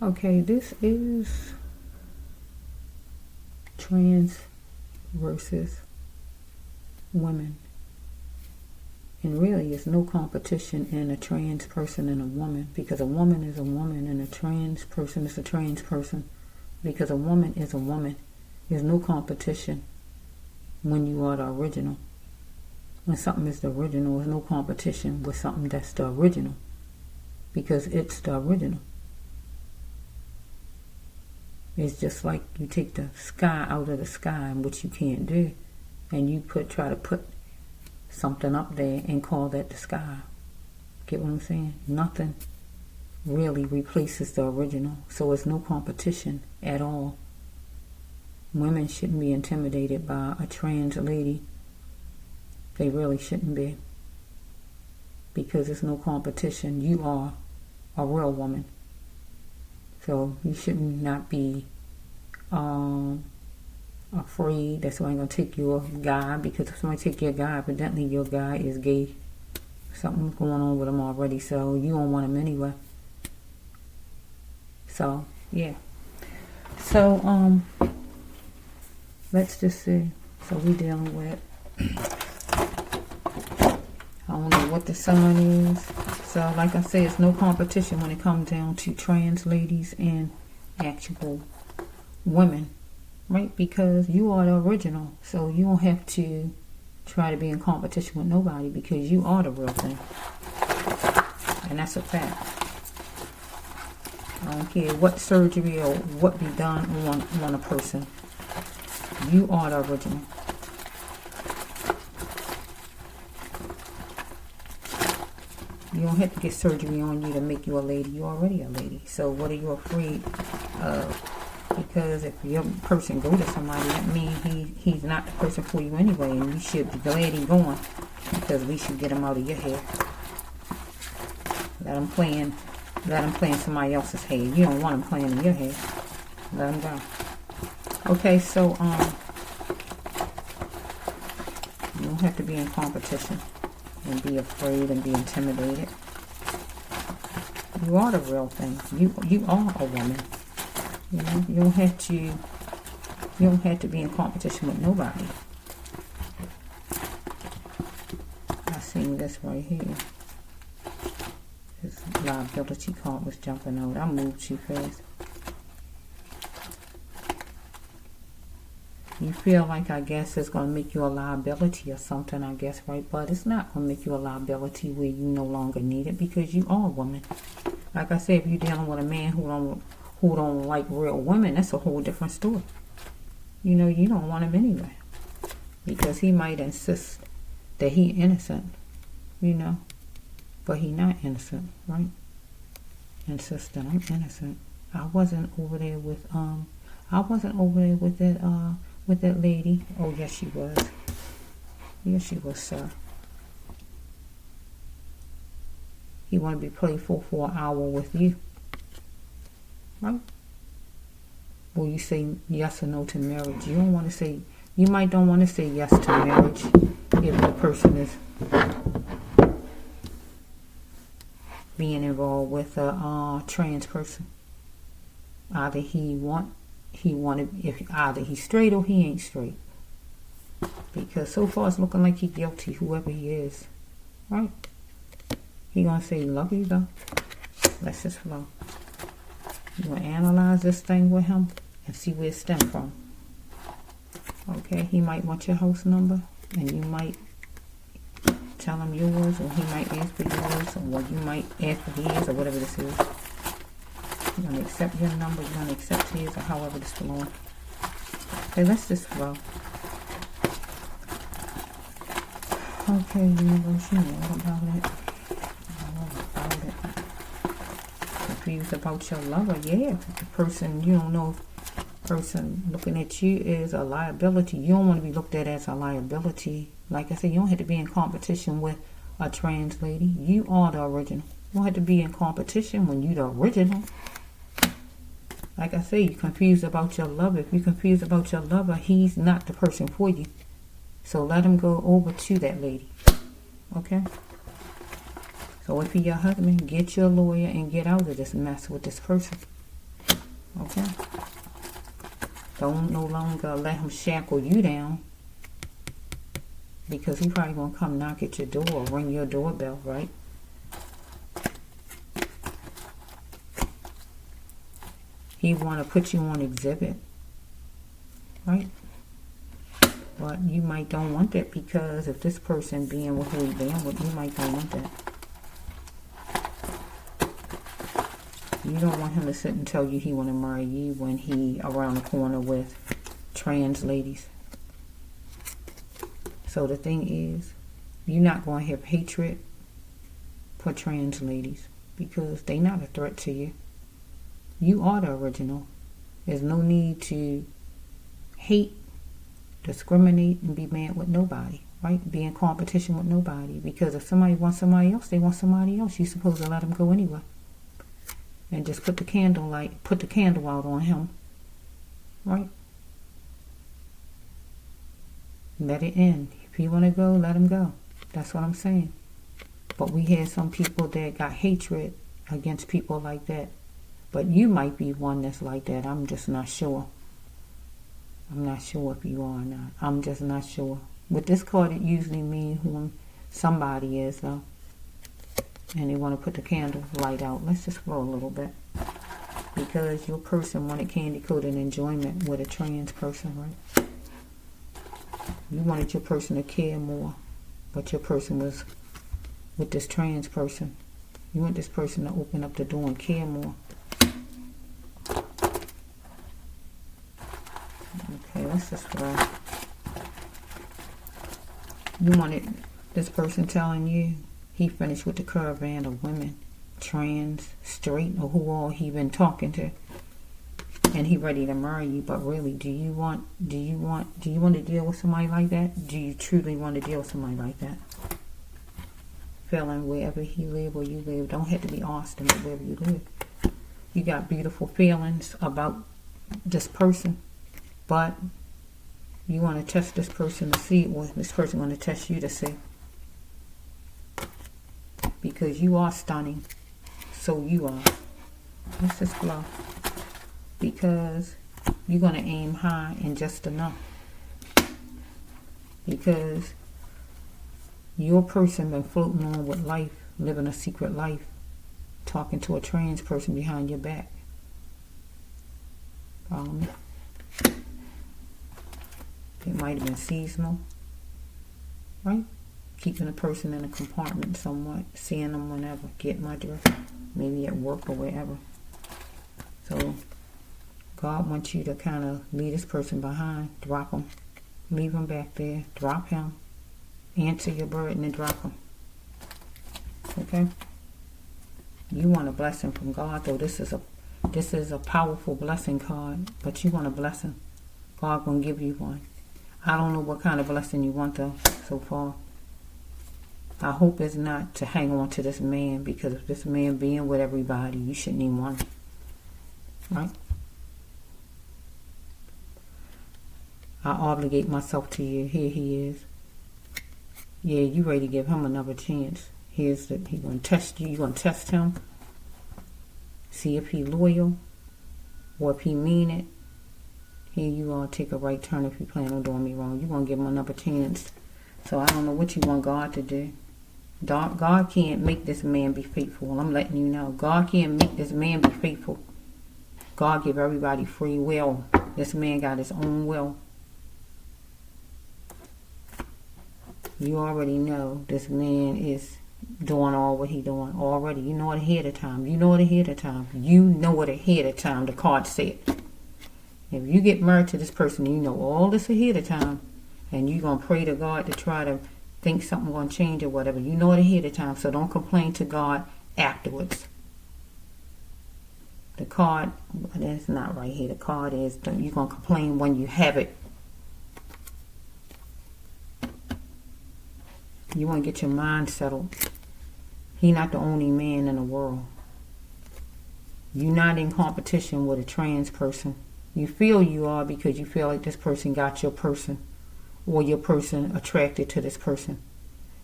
Okay, this is trans versus women. And really, it's no competition in a trans person and a woman, because a woman is a woman and a trans person is a trans person, because a woman is a woman. There's no competition when you are the original. When something is the original, there's no competition with something that's the original, because it's the original. It's just like you take the sky out of the sky, which you can't do, and you try to put something up there and call that the sky. Get what I'm saying? Nothing really replaces the original, so it's no competition at all. Women shouldn't be intimidated by a trans lady. They really shouldn't be, because it's no competition. You are a real woman, so you should not be afraid that somebody's going to take your guy, because if somebody take your guy, evidently your guy is gay. Something's going on with him already, so you don't want him anyway. So, yeah. So, let's just see. So we dealing with, I don't know what the sign is. So, like I said, it's no competition when it comes down to trans ladies and actual women, right? Because you are the original, so you don't have to try to be in competition with nobody, because you are the real thing, and that's a fact. I don't care what surgery or what be done on a person. You are the original. You don't have to get surgery on you to make you a lady. You're already a lady. So what are you afraid of? Because if your person go to somebody, that means he's not the person for you anyway, and you should be glad he's going, because we should get him out of your hair. Let him play in somebody else's hair. You don't want him playing in your hair. Let him go. Okay, so you don't have to be in competition and be afraid and be intimidated. You are the real thing. You are a woman. You know, you don't have to be in competition with nobody. I seen this right here. This liability card was jumping out. I moved too fast. You feel like, I guess, it's going to make you a liability or something, I guess, right? But it's not going to make you a liability where you no longer need it, because you are a woman. Like I said, if you're dealing with a man who don't like real women, that's a whole different story. You know, you don't want him anyway, because he might insist that he innocent, you know, but he not innocent, right? Insisting I'm innocent. I wasn't over there with that lady. Oh, yes, she was. Yes, she was, sir. He want to be playful for an hour with you, right? Will you say yes or no to marriage? You don't want to say. You might don't want to say yes to marriage if the person is being involved with a trans person. Either either he's straight or he ain't straight. Because so far it's looking like he's guilty, whoever he is. Right? He gonna say, love you though. Let's just flow. You gonna analyze this thing with him and see where it stems from. Okay, he might want your house number, and you might tell him yours, or he might ask for yours, or you might ask for his, or whatever this is. You're going to accept your number, you're going to accept his, or however this belongs. Okay, let's just flow. Okay, universe, you know about it. Confused about your lover, yeah. The person, you don't know if the person looking at you is a liability. You don't want to be looked at as a liability. Like I said, you don't have to be in competition with a trans lady. You are the original. You don't have to be in competition when you're the original. Like I say, you're confused about your lover. If you're confused about your lover, he's not the person for you. So let him go over to that lady. Okay? So if you're your husband, get your lawyer and get out of this mess with this person. Okay? Don't no longer let him shackle you down, because he probably gonna come knock at your door, ring your doorbell, right? He want to put you on exhibit, right? But you might don't want that, because if this person being with who he being with, you might don't want that. You don't want him to sit and tell you he want to marry you when he around the corner with trans ladies. So the thing is, you're not going to have hatred for trans ladies, because they not a threat to you. You are the original. There's no need to hate, discriminate, and be mad with nobody, right? Be in competition with nobody. Because if somebody wants somebody else, they want somebody else. You're supposed to let them go anyway. And just put the candle out on him, right? Let it end. If you want to go, let him go. That's what I'm saying. But we have some people that got hatred against people like that. But you might be one that's like that. I'm just not sure. I'm not sure if you are or not. I'm just not sure. With this card, it usually means who somebody is, though. And they want to put the candle light out. Let's just flow a little bit. Because your person wanted candy-coated enjoyment with a trans person, right? You wanted your person to care more. But your person was with this trans person. You want this person to open up the door and care more. Okay, let's just flow. You wanted this person telling you he finished with the caravan of women, trans, straight, or who all he been talking to, and he ready to marry you. But really, do you want to deal with somebody like that? Do you truly want to deal with somebody like that? Feeling wherever he live or you live, don't have to be Austin, but wherever you live, you got beautiful feelings about this person, but you want to test this person to see, or this person want to test you to see. Because you are stunning. So you are. Let's just flow. Because you're going to aim high and just enough. Because your person been floating on with life, living a secret life, talking to a trans person behind your back. Follow me? It might have been seasonal. Right? Keeping a person in a compartment somewhat, seeing them whenever, get my drift, maybe at work or wherever. So God wants you to kind of leave this person behind, drop him, leave him back there, drop him, answer your burden and drop him. Okay? You want a blessing from God, though. This is a powerful blessing card, but you want a blessing. God gonna give you one. I don't know what kind of blessing you want, though, so far. I hope it's not to hang on to this man, because if this man being with everybody, you shouldn't even want him. Right? I obligate myself to you. Here he is. Yeah, you ready to give him another chance. He's going to test you. You're going to test him. See if he's loyal or if he mean it. Here you are, take a right turn if you plan on doing me wrong. You're going to give him another chance. So I don't know what you want God to do. God can't make this man be faithful. I'm letting you know. God can't make this man be faithful. God give everybody free will. This man got his own will. You already know this man is doing all what he doing already. You know it ahead of time. You know it ahead of time. You know it ahead of time. The card said. If you get married to this person, you know all this ahead of time. And you're going to pray to God to try to think something going to change or whatever. You know it ahead of time, so don't complain to God afterwards. The card, that's not right here. The card is, you're going to complain when you have it. You want to get your mind settled. He's not the only man in the world. You're not in competition with a trans person. You feel you are because you feel like this person got your person, or your person attracted to this person.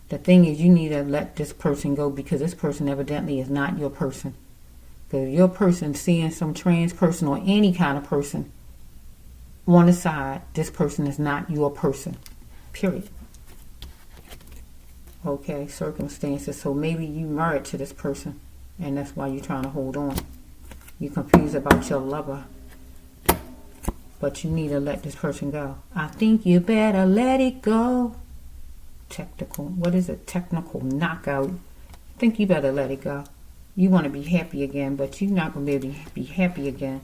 The thing is, you need to let this person go, because this person evidently is not your person. Because your person seeing some trans person or any kind of person on the side, this person is not your person. Period. Okay, circumstances. So maybe you married to this person, and that's why you're trying to hold on. You're confused about your lover, but you need to let this person go. I think you better let it go. Technical. What is it? Technical knockout. I think you better let it go. You want to be happy again, but you're not going to be able to be happy again.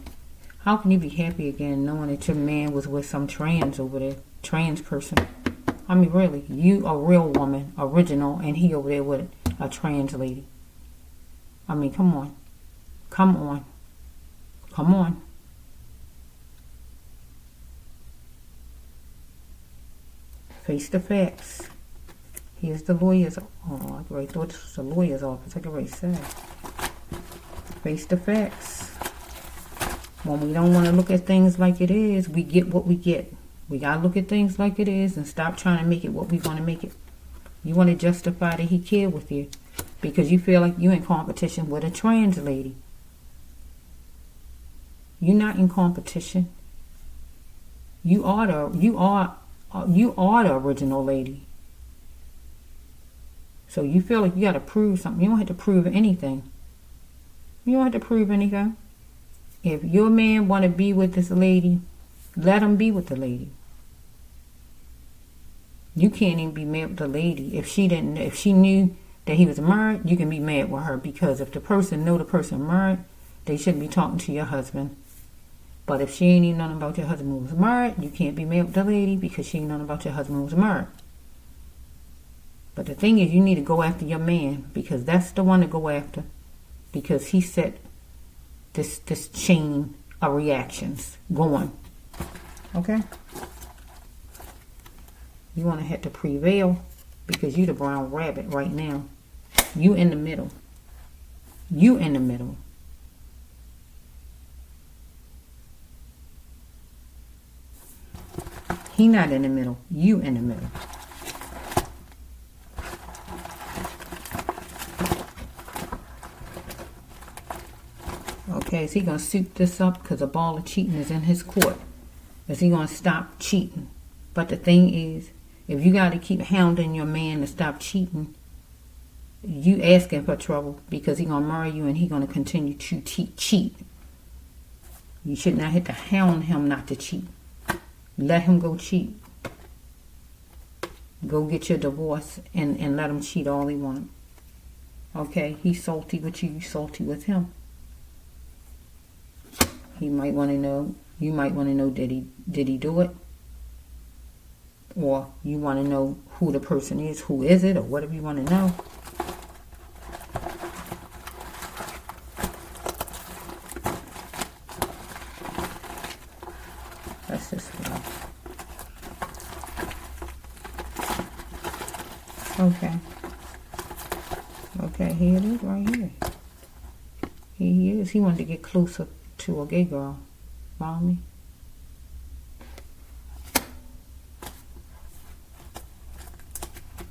How can you be happy again knowing that your man was with some trans over there? Trans person. I mean, really, you a real woman, original, and he over there with a trans lady. I mean, come on. Come on. Come on. Face the facts. Here's the lawyer's. Oh, I already thought this was the lawyer's office. I already said. Face the facts. When we don't want to look at things like it is, we get what we get. We got to look at things like it is and stop trying to make it what we want to make it. You want to justify that he cared with you because you feel like you're in competition with a trans lady. You're not in competition. You are the original lady. So you feel like you got to prove something. You don't have to prove anything. You don't have to prove anything. If your man want to be with this lady, let him be with the lady. You can't even be mad with the lady. If she knew that he was married, you can be mad with her, because if the person know the person married, they shouldn't be talking to your husband. But if she ain't even nothing about your husband who was married, you can't be mad with the lady because she ain't nothing about your husband who was married. But the thing is, you need to go after your man, because that's the one to go after, because he set this chain of reactions going. Okay? You want to have to prevail, because you the brown rabbit right now. You in the middle. You in the middle. He not in the middle. You in the middle. Okay, is he going to suit this up because a ball of cheating is in his court? Is he going to stop cheating? But the thing is, if you got to keep hounding your man to stop cheating, you asking for trouble, because he going to marry you and he going to continue to cheat. You should not have to hound him not to cheat. Let him go cheat. Go get your divorce and let him cheat all he wants. Okay, he's salty with you, you salty with him. He might want to know, you might want to know, did he do it? Or you want to know who the person is, who is it, or whatever you want to know. That's this one. Okay. Okay, here it is right here. Here he is. He wanted to get closer to a gay girl. Follow me?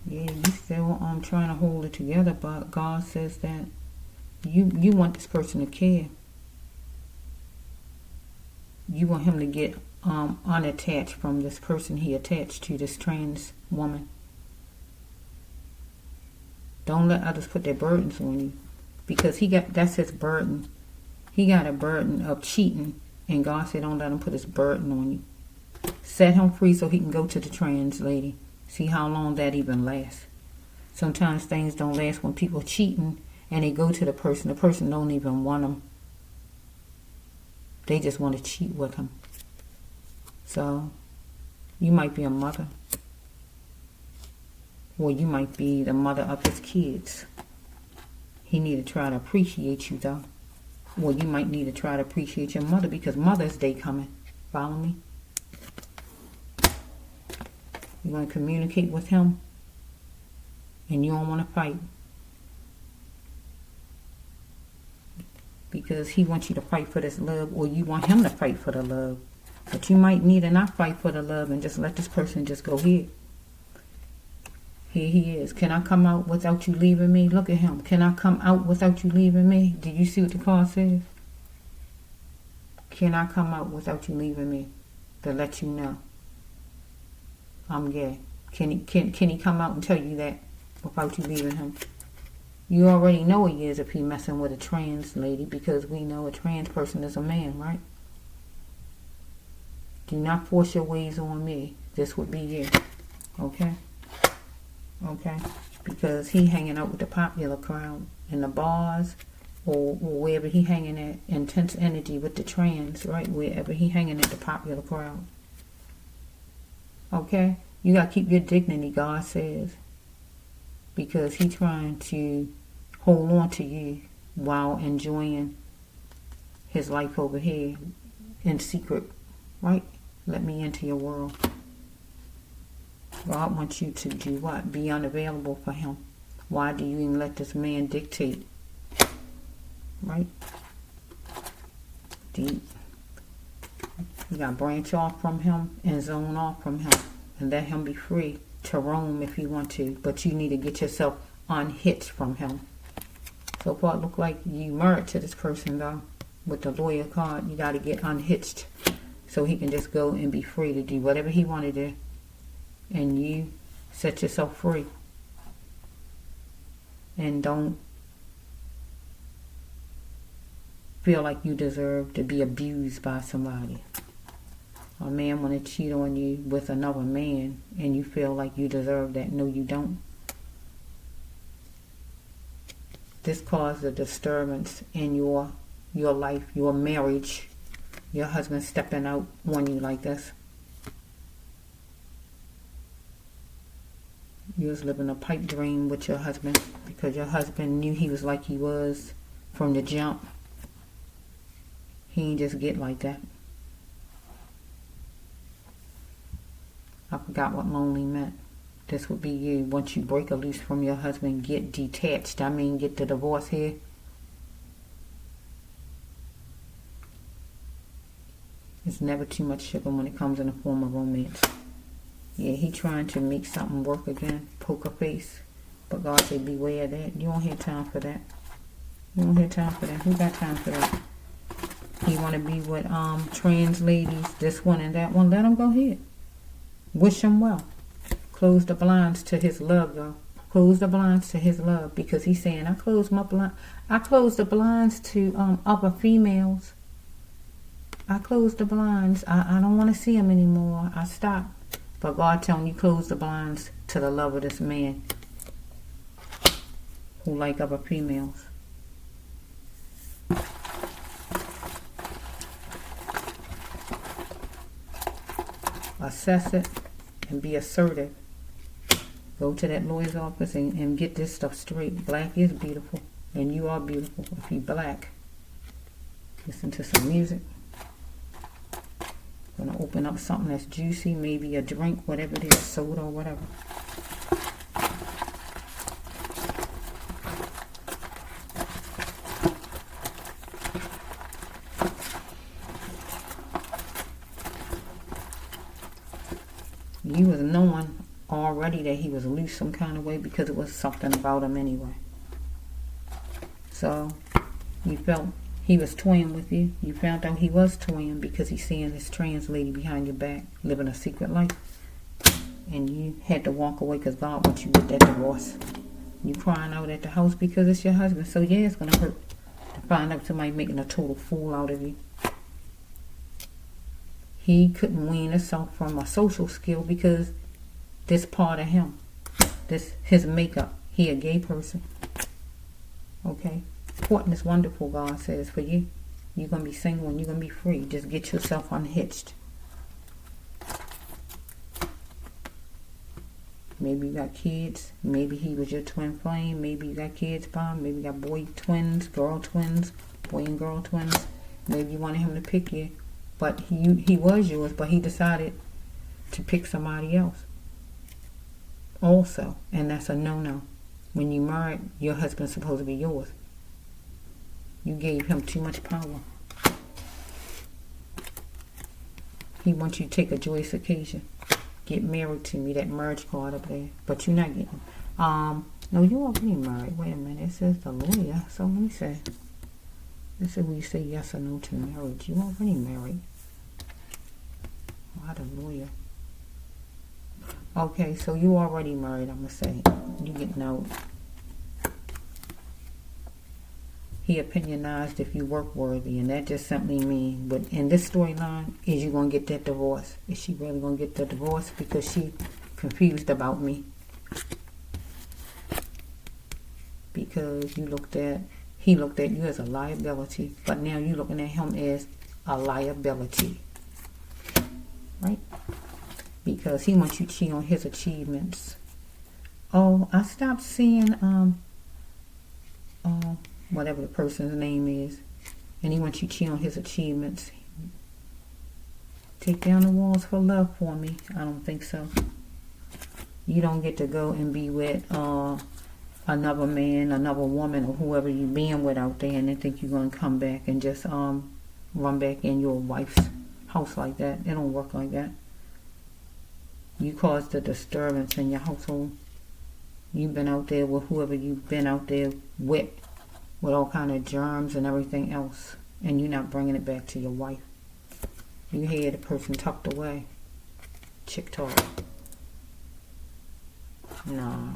Yeah, you still trying to hold it together, but God says that you want this person to care. You want him to get unattached from this person he attached to, this trans woman. Don't let others put their burdens on you, because that's his burden. He got a burden of cheating, and God said don't let him put his burden on you. Set him free so he can go to the trans lady. See how long that even lasts. Sometimes things don't last when people cheating and they go to the person. The person don't even want them. They just want to cheat with him. So you might be a mother, or you might be the mother of his kids. He need to try to appreciate you, though. Or you might need to try to appreciate your mother, because Mother's Day coming. Follow me? You're going to communicate with him, and you don't want to fight, because he wants you to fight for this love, or you want him to fight for the love. But you might need to not fight for the love and just let this person just go ahead. Here he is. Can I come out without you leaving me? Look at him. Can I come out without you leaving me? Do you see what the card says? Can I come out without you leaving me? To let you know I'm gay. Can he come out and tell you that without you leaving him? You already know he is if he messing with a trans lady, because we know a trans person is a man, right? Do not force your ways on me. This would be you. Okay? Okay? Because he hanging out with the popular crowd in the bars or wherever he hanging at. Intense energy with the trans, right? Wherever he hanging at the popular crowd. Okay? You got to keep your dignity, God says. Because he trying to hold on to you while enjoying his life over here in secret, right? Let me into your world. God wants you to do what? Be unavailable for him. Why do you even let this man dictate? Right? Deep. You got to branch off from him and zone off from him and let him be free to roam if you want to. But you need to get yourself unhitched from him. So far it look like you married to this person, though. With the lawyer card, you got to get unhitched so he can just go and be free to do whatever he want to do. And you set yourself free. And don't feel like you deserve to be abused by somebody. A man want to cheat on you with another man and you feel like you deserve that. No, you don't. This caused a disturbance in your life, your marriage. Your husband stepping out on you like this. You was living a pipe dream with your husband because your husband knew he was like he was from the jump. He ain't just get like that. I forgot what lonely meant. This would be you. Once you break a loose from your husband, get detached. I mean, get the divorce here. It's never too much sugar when it comes in the form of romance. Yeah, he trying to make something work again. Poker face. But God said, beware of that. You don't have time for that. You don't have time for that. Who got time for that? He want to be with trans ladies, this one and that one. Let him go ahead. Wish him well. Close the blinds to his love, though. Close the blinds to his love, because he's saying, I close the blinds to other females. I closed the blinds. I don't want to see him anymore. I stopped. But God telling you, close the blinds to the love of this man who like other females. Assess it and be assertive. Go to that lawyer's office and get this stuff straight. Black is beautiful, and you are beautiful if you're black. Listen to some music. Gonna open up something that's juicy, maybe a drink, whatever it is, soda or whatever. You was knowing already that he was loose some kind of way because it was something about him anyway. So you felt he was toying with you. You found out he was toying because he's seeing this trans lady behind your back living a secret life. And you had to walk away because God wants you with that divorce. You crying out at the house because it's your husband. So yeah, it's going to hurt to find out somebody making a total fool out of you. He couldn't wean himself from a social skill because this part of him, his makeup, he a gay person. Okay? Courting is wonderful, God says, for you. You're going to be single and you're going to be free. Just get yourself unhitched. Maybe you got kids. Maybe he was your twin flame. Maybe you got kids by him. Maybe you got boy twins, girl twins, boy and girl twins. Maybe you wanted him to pick you. But he was yours, but he decided to pick somebody else. Also, and that's a no-no. When you married, your husband's supposed to be yours. You gave him too much power. He wants you to take a joyous occasion. get married to me, that marriage card up there. But you're not getting, no, you already married. Wait a minute, it says the lawyer. So let me say, this is where you say yes or no to marriage. You already married. Why the lawyer? Okay, so you already married, I'm going to say. You getting out. He opinionized if you work worthy, and that just simply means, but in this storyline, is you going to get that divorce? Is she really going to get the divorce? Because she confused about me. Because he looked at you as a liability, but now you're looking at him as a liability. Right? Because he wants you to cheat on his achievements. Oh, I stopped seeing, whatever the person's name is, and he wants you to cheat on his achievements. Take down the walls for love for me. I don't think so. You don't get to go and be with another man, another woman, or whoever you being with out there, and then think you're going to come back and just run back in your wife's house like that. It don't work like that. You caused the disturbance in your household. You've been out there with whoever you've been out there with all kind of germs and everything else, and you're not bringing it back to your wife. You hear the person tucked away. Chick talk. Nah,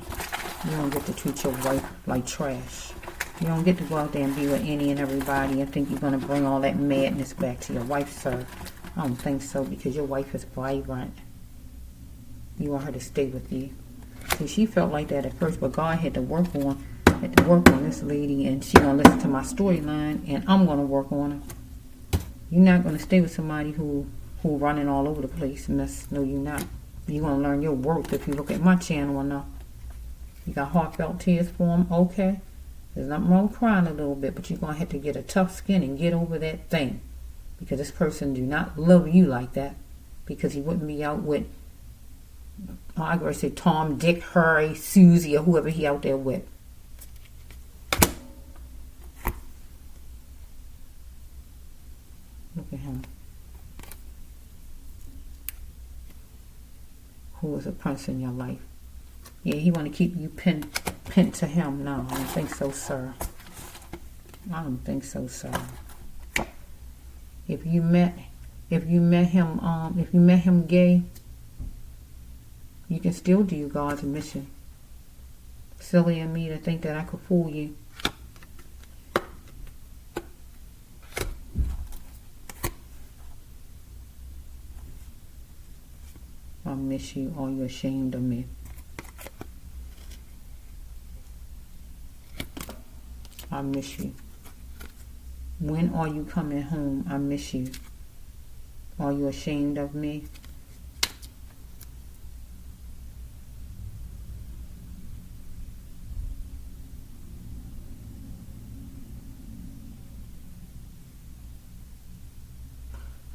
you don't get to treat your wife like trash. You don't get to go out there and be with any and everybody and think you're going to bring all that madness back to your wife, sir. I don't think so, because your wife is vibrant. You want her to stay with you. See, she felt like that at first, but God had to work on this lady, and she gonna listen to my storyline, and I'm gonna work on her. You're not gonna stay with somebody who running all over the place, miss. No, you're not. You're gonna learn your worth if you look at my channel enough. You got heartfelt tears for him, okay? There's nothing wrong with crying a little bit, but you're gonna have to get a tough skin and get over that thing, because this person do not love you like that, because he wouldn't be out with, I gotta say Tom, Dick, Harry, Susie, or whoever he out there with. Look at him. Who is a prince in your life? Yeah, he want to keep you pinned to him. No, I don't think so, sir. I don't think so, sir. If you met him gay, you can still do God's mission. Silly of me to think that I could fool you. I miss you. Are you ashamed of me? I miss you. When are you coming home? I miss you. Are you ashamed of me?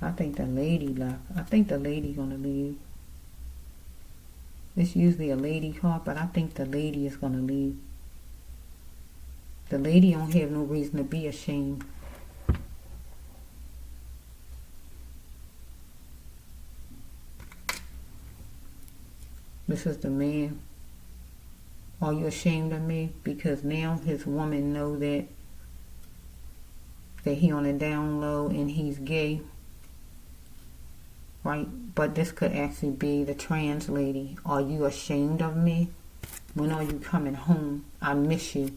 I think the lady left. I think the lady gonna leave. It's usually a lady card, but I think the lady is gonna leave. The lady don't have no reason to be ashamed. This is the man. Are you ashamed of me? Because now his woman know that he on a down low and he's gay. Right? But this could actually be the trans lady. Are you ashamed of me? When are you coming home? I miss you.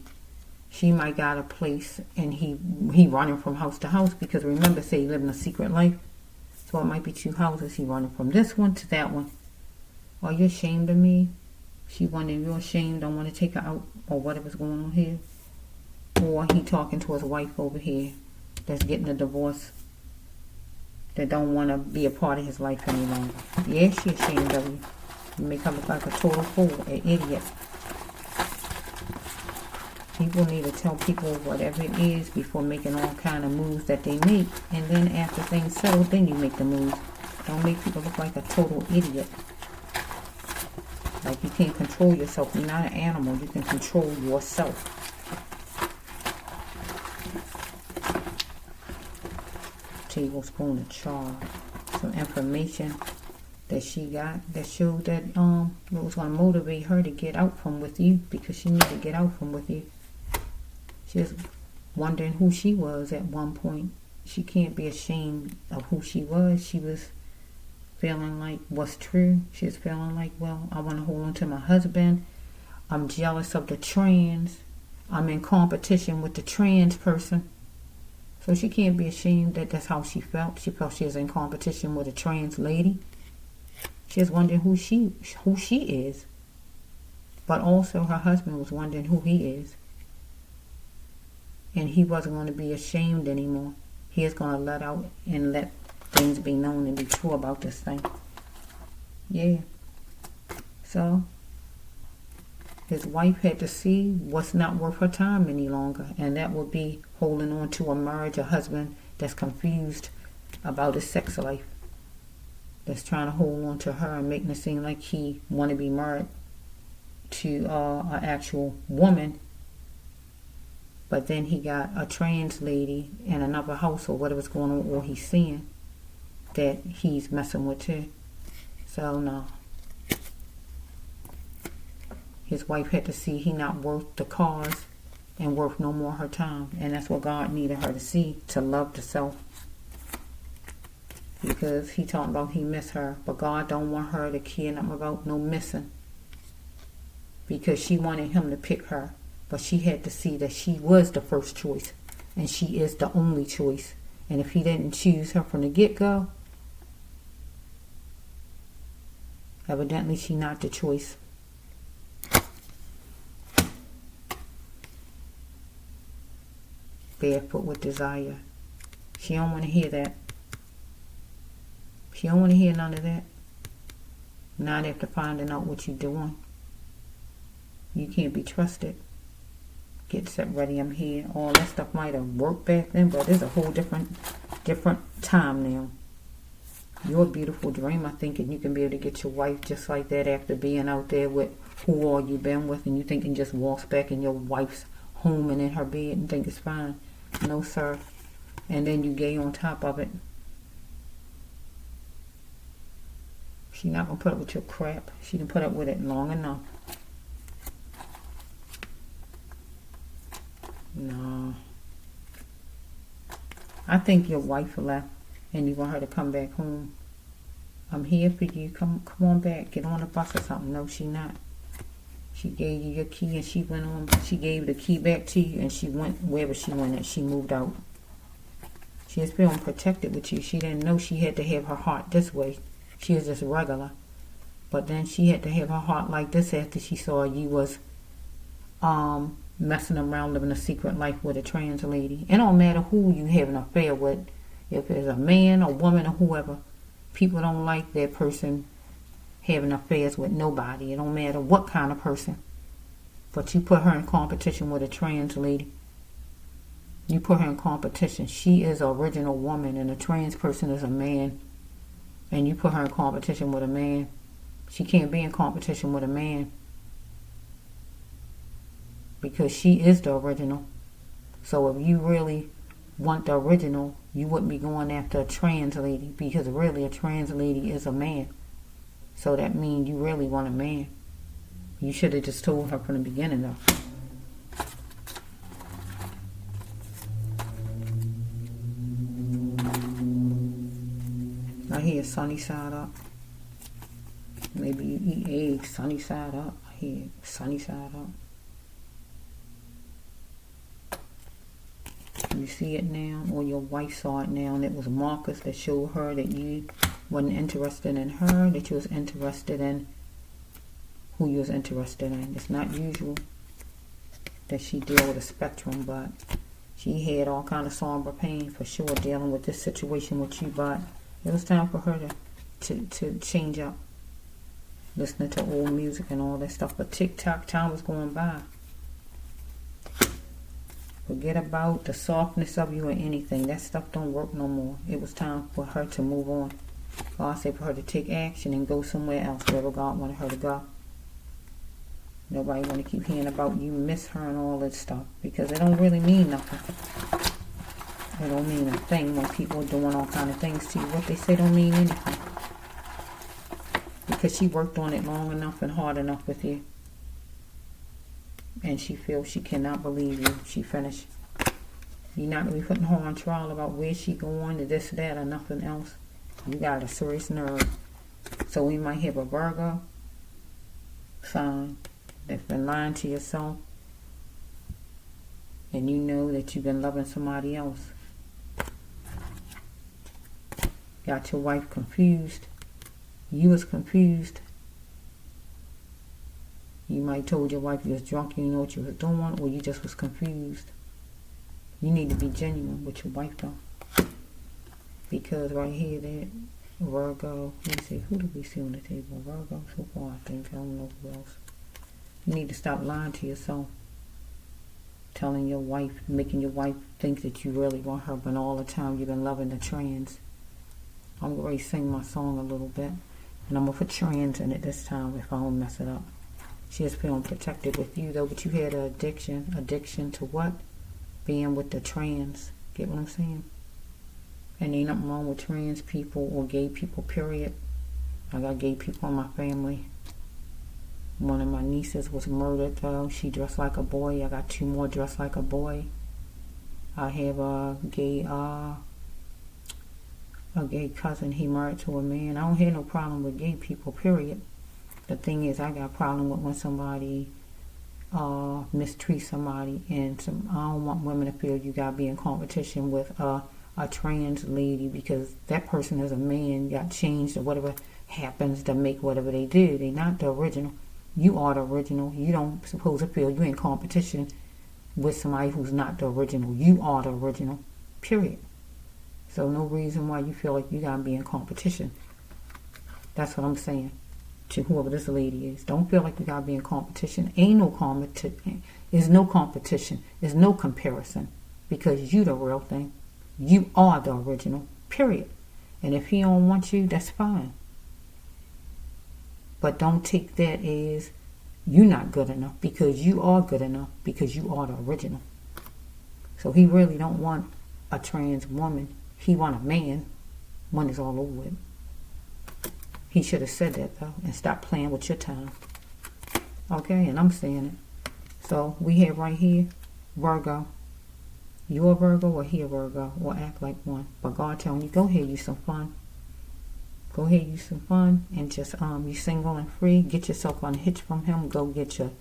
She might got a place and he running from house to house, because remember, say he living a secret life. So it might be 2 houses. He running from this one to that one. Are you ashamed of me? She wondering, you're ashamed, don't want to take her out, or whatever's going on here. Or he talking to his wife over here that's getting a divorce, that don't want to be a part of his life any longer. Yeah, she ashamed of you. You make her look like a total fool, an idiot. People need to tell people whatever it is before making all kind of moves that they make. And then after things settle, then you make the moves. Don't make people look like a total idiot. Like you can't control yourself. You're not an animal. You can control yourself. Tablespoon of char. Some information that she got that showed that it was going to motivate her to get out from with you, because she needed to get out from with you. She was wondering who she was at one point. She can't be ashamed of who she was. She was feeling like what's true. She was feeling like, well, I want to hold on to my husband. I'm jealous of the trans. I'm in competition with the trans person. So she can't be ashamed that that's how she felt. She felt she was in competition with a trans lady. She was wondering who she is. But also her husband was wondering who he is. And he wasn't going to be ashamed anymore. He is going to let out and let things be known and be true about this thing. Yeah. So his wife had to see what's not worth her time any longer. And that would be holding on to a marriage, a husband that's confused about his sex life. That's trying to hold on to her and making it seem like he want to be married to an actual woman. But then he got a trans lady in another house or whatever's going on, or he's seeing that he's messing with too. So no. His wife had to see he not worth the cause and worth no more her time. And that's what God needed her to see, to love the self. Because he talking about he miss her, but God don't want her to care nothing about no missing. Because she wanted him to pick her. But she had to see that she was the first choice. And she is the only choice. And if he didn't choose her from the get-go, evidently she not the choice. Barefoot with desire. She don't want to hear that. She don't want to hear none of that. Not after finding out what you're doing. You can't be trusted. Get set ready, I'm here. All that stuff might have worked back then, but it's a whole different time now. You're a beautiful dreamer thinking you can be able to get your wife just like that after being out there with who all you been with, and you thinking just walks back in your wife's home and in her bed and think it's fine. No, sir. And then you gay on top of it. She not going to put up with your crap. She didn't put up with it long enough. No. I think your wife left and you want her to come back home. I'm here for you. Come on back. Get on the bus or something. No, she not. She gave you your key and she went on. She gave the key back to you and she went wherever she went and she moved out. She was feeling protected with you. She didn't know she had to have her heart this way. She was just regular. But then she had to have her heart like this after she saw you was messing around, living a secret life with a trans lady. It don't matter who you have an affair with. If it's a man, a woman, or whoever. People don't like that person having affairs with nobody. It don't matter what kind of person. But you put her in competition with a trans lady. You put her in competition. She is an original woman and a trans person is a man. And you put her in competition with a man. She can't be in competition with a man. Because she is the original. So if you really want the original, you wouldn't be going after a trans lady. Because really a trans lady is a man. So that means you really want a man. You should have just told her from the beginning though. I hear sunny side up. Maybe you eat eggs sunny side up. I hear sunny side up. You see it now, or your wife saw it now, and it was markers that showed her that you wasn't interested in her, that you was interested in who you was interested in. It's not usual that she deal with a spectrum, but she had all kind of somber pain for sure dealing with this situation with you, but it was time for her to change up. Listening to old music and all that stuff, but tick-tock time was going by. Forget about the softness of you or anything. That stuff don't work no more. It was time for her to move on. God said for her to take action and go somewhere else, wherever God wanted her to go. Nobody want to keep hearing about you miss her and all that stuff, because it don't really mean nothing. It don't mean a thing when people are doing all kind of things to you. What they say don't mean anything. because she worked on it long enough and hard enough with you. And she feels she cannot believe you. She finished. You're not going to be putting her on trial about where she going to this, that, or nothing else. You got a serious nerve. So we might have a Virgo sign that's been lying to yourself. And you know that you've been loving somebody else. Got your wife confused. You was confused. You might told your wife you was drunk, you didn't know what you was doing, or you just was confused. You need to be genuine with your wife though. Because right here, that Virgo, let me see, who do we see on the table? Virgo so far, I think. I don't know who else. You need to stop lying to yourself. Telling your wife, making your wife think that you really want her, but all the time you've been loving the trans. I'm going to sing my song a little bit. And I'm going to put trans in it this time if I don't mess it up. She is feeling protected with you though, but you had an addiction. Addiction to what? Being with the trans. Get what I'm saying? And ain't nothing wrong with trans people or gay people, period. I got gay people in my family. One of my nieces was murdered though. She dressed like a boy. I got 2 more dressed like a boy. I have a gay cousin. He married to a man. I don't have no problem with gay people, period. The thing is, I got a problem with when somebody mistreats somebody, and I don't want women to feel you gotta be in competition with a trans lady because that person is a man, got changed or whatever happens to make whatever they do. They're not the original. You are the original. You don't supposed to feel you're in competition with somebody who's not the original. You are the original, period. So no reason why you feel like you gotta be in competition. That's what I'm saying to whoever this lady is. Don't feel like you gotta be in competition. Ain't no competition. There's no competition. There's no comparison because you the real thing. You are the original, period. And if he don't want you, that's fine. But don't take that as you're not good enough, because you are good enough, because you are the original. So he really don't want a trans woman. He want a man when it's all over with. He should have said that though and stop playing with your time. Okay, and I'm saying it. So we have right here Virgo. You're a Virgo or he a Virgo, or act like one. But God telling you, go ahead, you some fun. Go ahead, you some fun, and just you single and free. Get yourself unhitched from him. Go get your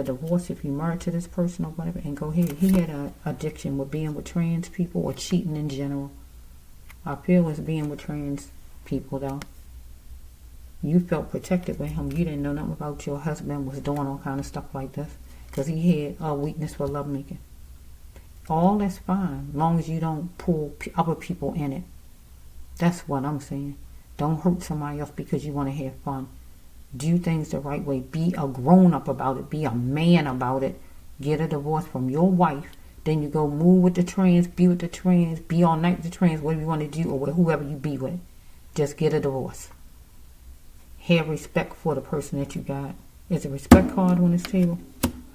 divorce if you're married to this person or whatever, and go ahead. He had an addiction with being with trans people or cheating in general. I feel it's being with trans people though. You felt protected with him. You didn't know nothing about your husband was doing all kind of stuff like this because he had a weakness for lovemaking. All that's fine, long as you don't pull other people in it. That's what I'm saying. Don't hurt somebody else because you want to have fun. Do things the right way. Be a grown-up about it. Be a man about it. Get a divorce from your wife. Then you go move with the trans, be with the trans, be all night with the trans, whatever you want to do, or with whoever you be with. Just get a divorce. Have respect for the person that you got. Is a respect card on this table?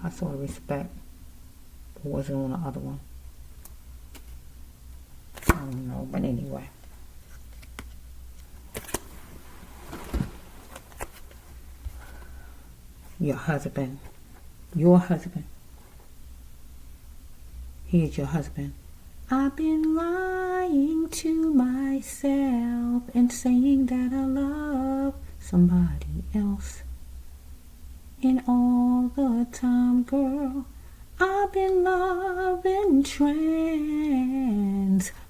I saw the respect. Or was it on the other one? I don't know, but anyway. Your husband. Your husband. Here's your husband. I've been lying to myself and saying that I love somebody else. And all the time, girl, I've been loving trans.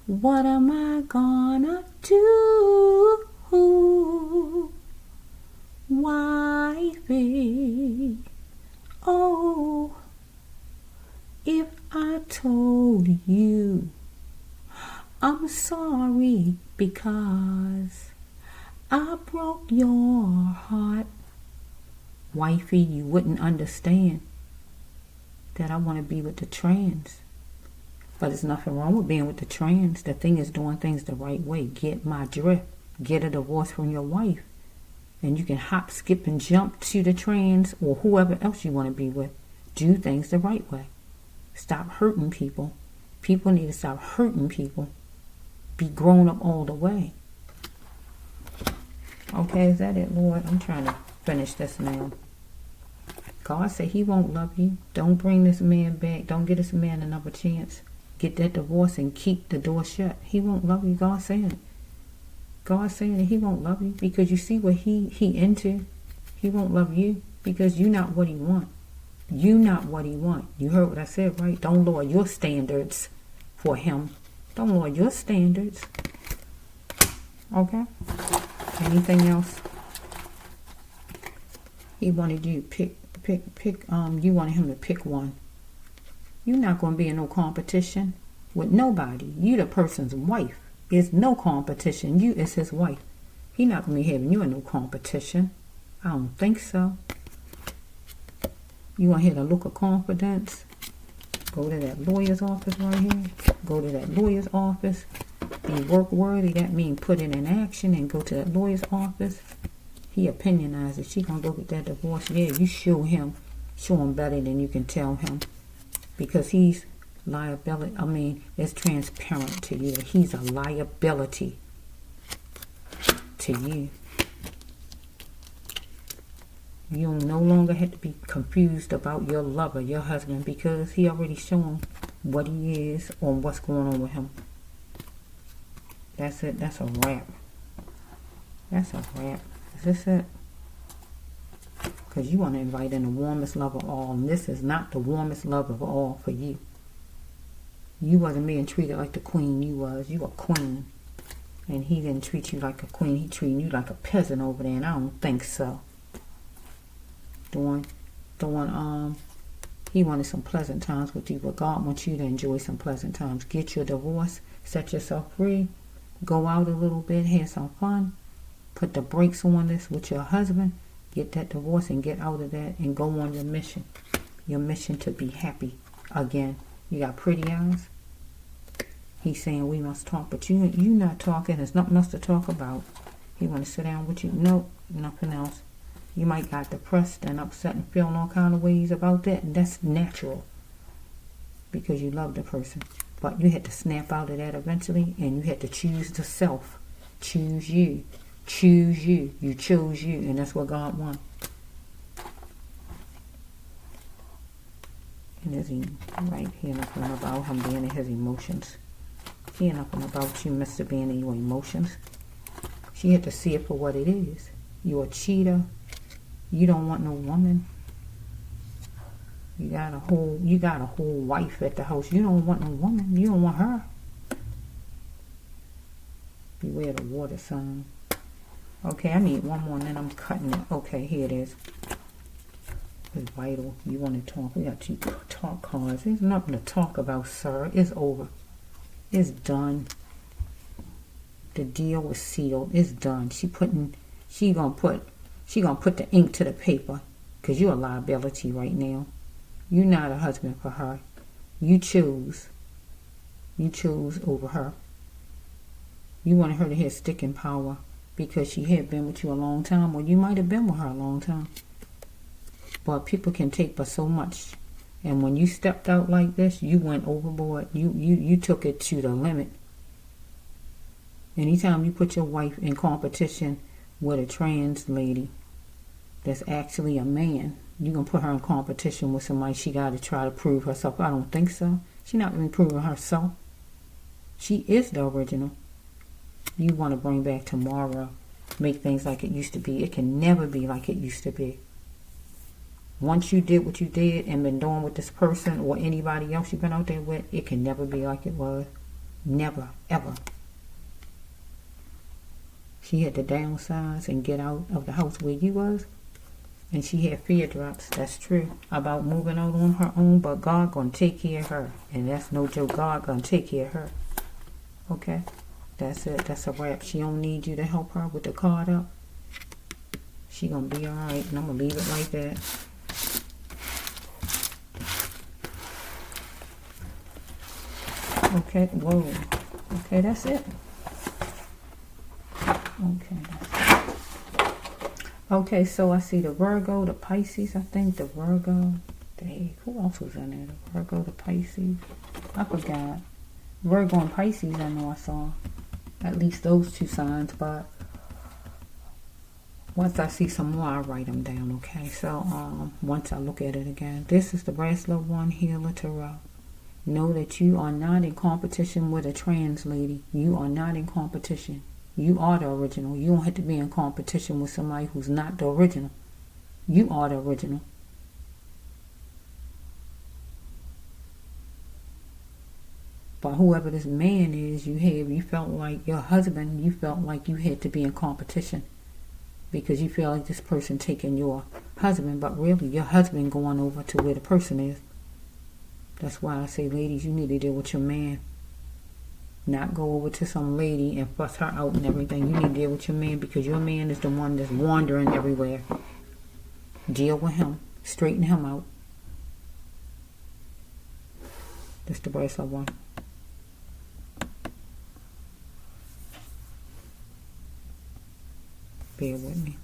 What am I gonna do? Wifey, oh, if I told you I'm sorry because I broke your heart, wifey, you wouldn't understand that I want to be with the trans. But there's nothing wrong with being with the trans. The thing is doing things the right way. Get my drift. Get a divorce from your wife. And you can hop, skip, and jump to the trans or whoever else you want to be with. Do things the right way. Stop hurting people. People need to stop hurting people. Be grown up all the way. Okay, is that it, Lord? I'm trying to finish this now. God said he won't love you. Don't bring this man back. Don't get this man another chance. Get that divorce and keep the door shut. He won't love you. God saying it. God saying that he won't love you because you see what he into. He won't love you because you're not what he want. You not what he want. You heard what I said, right? Don't lower your standards for him. Don't lower your standards. Okay? Anything else? He wanted you to pick, you wanted him to pick one. You're not going to be in no competition with nobody. You the person's wife. There's no competition. You is his wife. He not going to be having you in no competition. I don't think so. You want to hear the look of confidence? Go to that lawyer's office right here. Go to that lawyer's office. Be work worthy. That means put it in action and go to that lawyer's office. He opinionized it. She gonna go get that divorce. Yeah, you show him better than you can tell him, because he's liability. I mean, it's transparent to you that he's a liability to you. You no longer have to be confused about your lover, your husband, because he already shown what he is or what's going on with him. That's it. That's a wrap. That's a wrap. Is this it? Because you want to invite in the warmest love of all, and this is not the warmest love of all for you. You wasn't being treated like the queen you was. You a queen. And he didn't treat you like a queen. He treated you like a peasant over there, and I don't think so. He wanted some pleasant times with you, but God wants you to enjoy some pleasant times. Get your divorce, set yourself free, go out a little bit, have some fun, put the brakes on this with your husband, get that divorce and get out of that and go on your mission to be happy again. You got pretty eyes. He's saying we must talk, but you not talking. There's nothing else to talk about. He want to sit down with you. Nope, nothing else. You might got depressed and upset and feeling all kind of ways about that, and that's natural because you love the person. But you had to snap out of that eventually, and you had to choose the self. Choose you. Choose you. You chose you, and that's what God wants. And is he right here nothing about him being in his emotions? He ain't nothing about you, Mr. being in your emotions. She had to see it for what it is. You're a cheater. You don't want no woman. You got a whole wife at the house. You don't want no woman. You don't want her. Beware the water sign. Okay, I need one more and then I'm cutting it. Okay, here it is. It's vital. You want to talk. We got two talk cards. There's nothing to talk about, sir. It's over. It's done. The deal was sealed. It's done. She gonna put the ink to the paper, because you're a liability right now. You're not a husband for her. You chose over her. You wanted her to have sticking power because she had been with you a long time, or you might have been with her a long time. But people can take but so much. And when you stepped out like this, you went overboard. You took it to the limit. Anytime you put your wife in competition with a trans lady that's actually a man, you're going to put her in competition with somebody she got to try to prove herself. I don't think so. She's not really proving herself. She is the original. You want to bring back tomorrow, make things like it used to be. It can never be like it used to be. Once you did what you did and been doing with this person or anybody else you've been out there with, it can never be like it was. Never, ever. She had to downsize and get out of the house where you was. And she had fear drops. That's true. About moving out on her own. But God gonna take care of her. And that's no joke. God gonna take care of her. Okay? That's it. That's a wrap. She don't need you to help her with the card up. She gonna be alright. And I'm gonna leave it like that. Okay. Whoa. Okay, that's it. Okay, okay, so I see the Virgo, the Pisces, I think the Virgo, who else was in there? The Virgo, the Pisces, I forgot. Virgo and Pisces, I know I saw at least those two signs, but Once I see some more, I'll write them down, okay? So, once I look at it again. This is the Brass Love One Healer Tarot. Know that you are not in competition with a trans lady. You are not in competition. You are the original. You don't have to be in competition with somebody who's not the original. You are the original. But whoever this man is, you felt like your husband, you felt like you had to be in competition because you feel like this person taking your husband, but really your husband going over to where the person is. That's why I say, ladies, you need to deal with your man. Not go over to some lady and fuss her out and everything. You need to deal with your man because your man is the one that's wandering everywhere. Deal with him. Straighten him out. That's the Brass Love One. Bear with me.